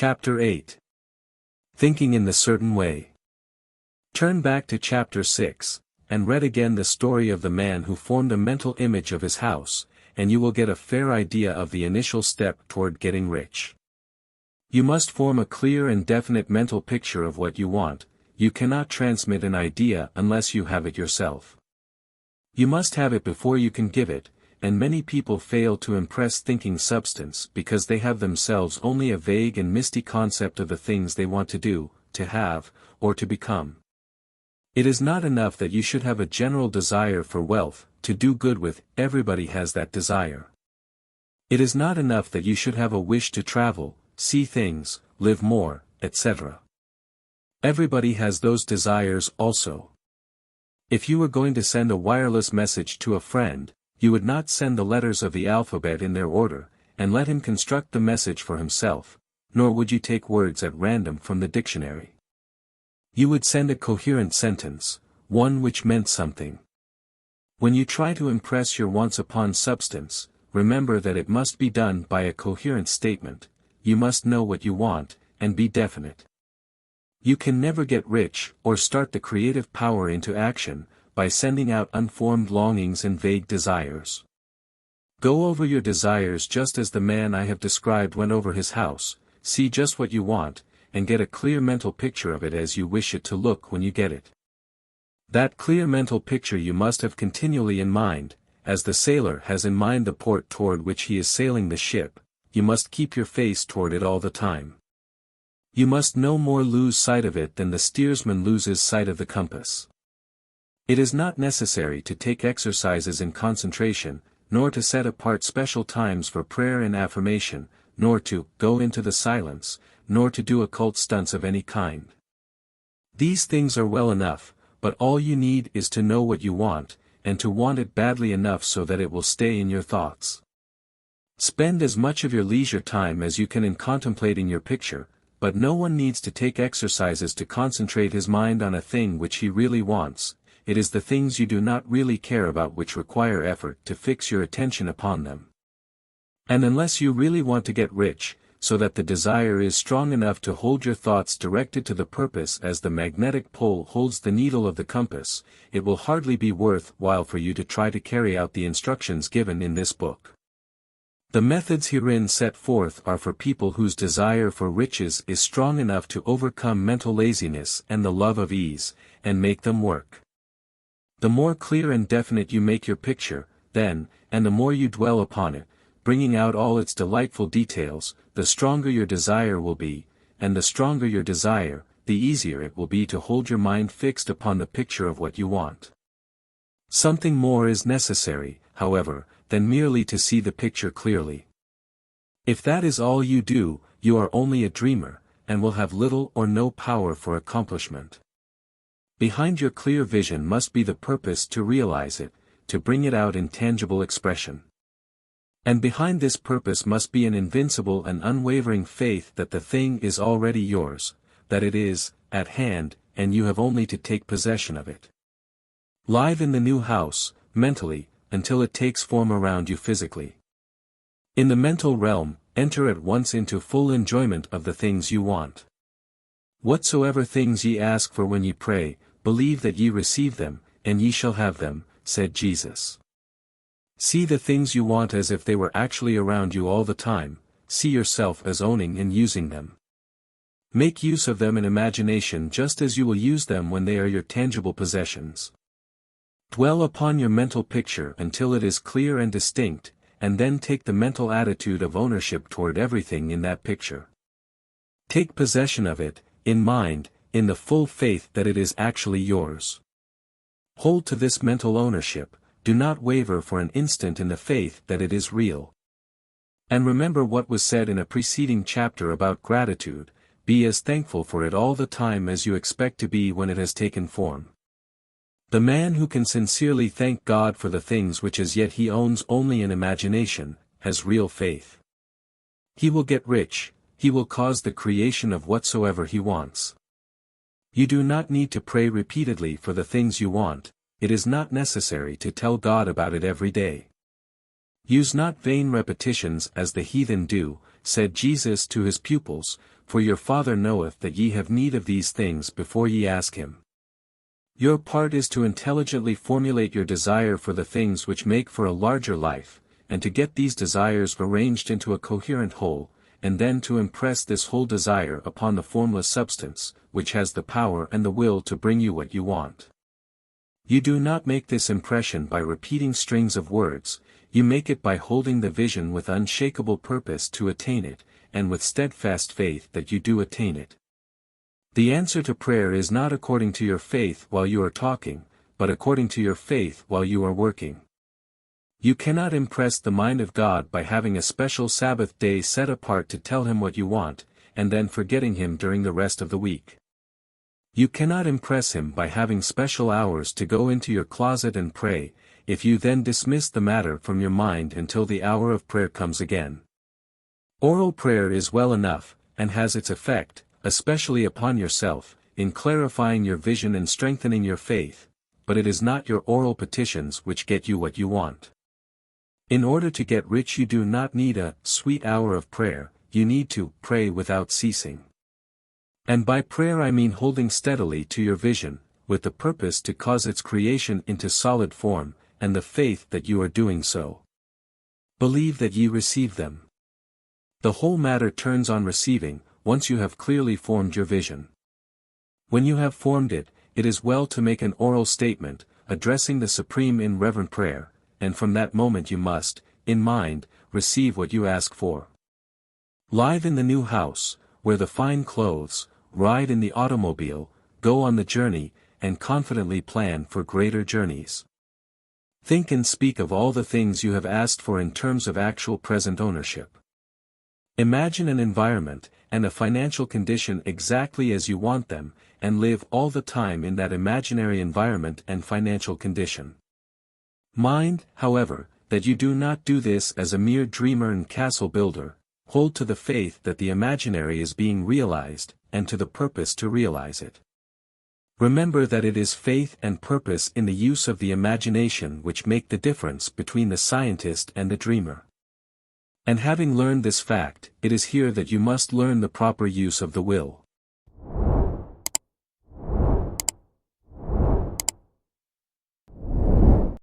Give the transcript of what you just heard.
Chapter 8. Thinking in the Certain Way. Turn back to Chapter 6, and read again the story of the man who formed a mental image of his house, and you will get a fair idea of the initial step toward getting rich. You must form a clear and definite mental picture of what you want. You cannot transmit an idea unless you have it yourself. You must have it before you can give it, and many people fail to impress thinking substance because they have themselves only a vague and misty concept of the things they want to do, to have, or to become. It is not enough that you should have a general desire for wealth, to do good with. Everybody has that desire. It is not enough that you should have a wish to travel, see things, live more, etc. Everybody has those desires also. If you were going to send a wireless message to a friend, you would not send the letters of the alphabet in their order, and let him construct the message for himself, nor would you take words at random from the dictionary. You would send a coherent sentence, one which meant something. When you try to impress your wants upon substance, remember that it must be done by a coherent statement. You must know what you want, and be definite. You can never get rich, or start the creative power into action, by sending out unformed longings and vague desires. Go over your desires just as the man I have described went over his house, see just what you want, and get a clear mental picture of it as you wish it to look when you get it. That clear mental picture you must have continually in mind, as the sailor has in mind the port toward which he is sailing the ship. You must keep your face toward it all the time. You must no more lose sight of it than the steersman loses sight of the compass. It is not necessary to take exercises in concentration, nor to set apart special times for prayer and affirmation, nor to go into the silence, nor to do occult stunts of any kind. These things are well enough, but all you need is to know what you want, and to want it badly enough so that it will stay in your thoughts. Spend as much of your leisure time as you can in contemplating your picture, but no one needs to take exercises to concentrate his mind on a thing which he really wants. It is the things you do not really care about which require effort to fix your attention upon them. And unless you really want to get rich, so that the desire is strong enough to hold your thoughts directed to the purpose as the magnetic pole holds the needle of the compass, it will hardly be worth while for you to try to carry out the instructions given in this book. The methods herein set forth are for people whose desire for riches is strong enough to overcome mental laziness and the love of ease, and make them work. The more clear and definite you make your picture, then, and the more you dwell upon it, bringing out all its delightful details, the stronger your desire will be, and the stronger your desire, the easier it will be to hold your mind fixed upon the picture of what you want. Something more is necessary, however, than merely to see the picture clearly. If that is all you do, you are only a dreamer, and will have little or no power for accomplishment. Behind your clear vision must be the purpose to realize it, to bring it out in tangible expression. And behind this purpose must be an invincible and unwavering faith that the thing is already yours, that it is, at hand, and you have only to take possession of it. Live in the new house, mentally, until it takes form around you physically. In the mental realm, enter at once into full enjoyment of the things you want. Whatsoever things ye ask for when ye pray, believe that ye receive them, and ye shall have them, said Jesus. See the things you want as if they were actually around you all the time, see yourself as owning and using them. Make use of them in imagination just as you will use them when they are your tangible possessions. Dwell upon your mental picture until it is clear and distinct, and then take the mental attitude of ownership toward everything in that picture. Take possession of it, in mind, in the full faith that it is actually yours. Hold to this mental ownership, do not waver for an instant in the faith that it is real. And remember what was said in a preceding chapter about gratitude, be as thankful for it all the time as you expect to be when it has taken form. The man who can sincerely thank God for the things which as yet he owns only in imagination, has real faith. He will get rich, he will cause the creation of whatsoever he wants. You do not need to pray repeatedly for the things you want, it is not necessary to tell God about it every day. Use not vain repetitions as the heathen do, said Jesus to his pupils, for your Father knoweth that ye have need of these things before ye ask him. Your part is to intelligently formulate your desire for the things which make for a larger life, and to get these desires arranged into a coherent whole, and then to impress this whole desire upon the formless substance, which has the power and the will to bring you what you want. You do not make this impression by repeating strings of words, you make it by holding the vision with unshakable purpose to attain it, and with steadfast faith that you do attain it. The answer to prayer is not according to your faith while you are talking, but according to your faith while you are working. You cannot impress the mind of God by having a special Sabbath day set apart to tell him what you want, and then forgetting him during the rest of the week. You cannot impress him by having special hours to go into your closet and pray, if you then dismiss the matter from your mind until the hour of prayer comes again. Oral prayer is well enough, and has its effect, especially upon yourself, in clarifying your vision and strengthening your faith, but it is not your oral petitions which get you what you want. In order to get rich you do not need a sweet hour of prayer, you need to pray without ceasing. And by prayer I mean holding steadily to your vision, with the purpose to cause its creation into solid form, and the faith that you are doing so. Believe that ye receive them. The whole matter turns on receiving, once you have clearly formed your vision. When you have formed it, it is well to make an oral statement, addressing the Supreme in reverent prayer, and from that moment you must, in mind, receive what you ask for. Live in the new house, wear the fine clothes, ride in the automobile, go on the journey, and confidently plan for greater journeys. Think and speak of all the things you have asked for in terms of actual present ownership. Imagine an environment, and a financial condition exactly as you want them, and live all the time in that imaginary environment and financial condition. Mind, however, that you do not do this as a mere dreamer and castle builder, hold to the faith that the imaginary is being realized, and to the purpose to realize it. Remember that it is faith and purpose in the use of the imagination which make the difference between the scientist and the dreamer. And having learned this fact, it is here that you must learn the proper use of the will.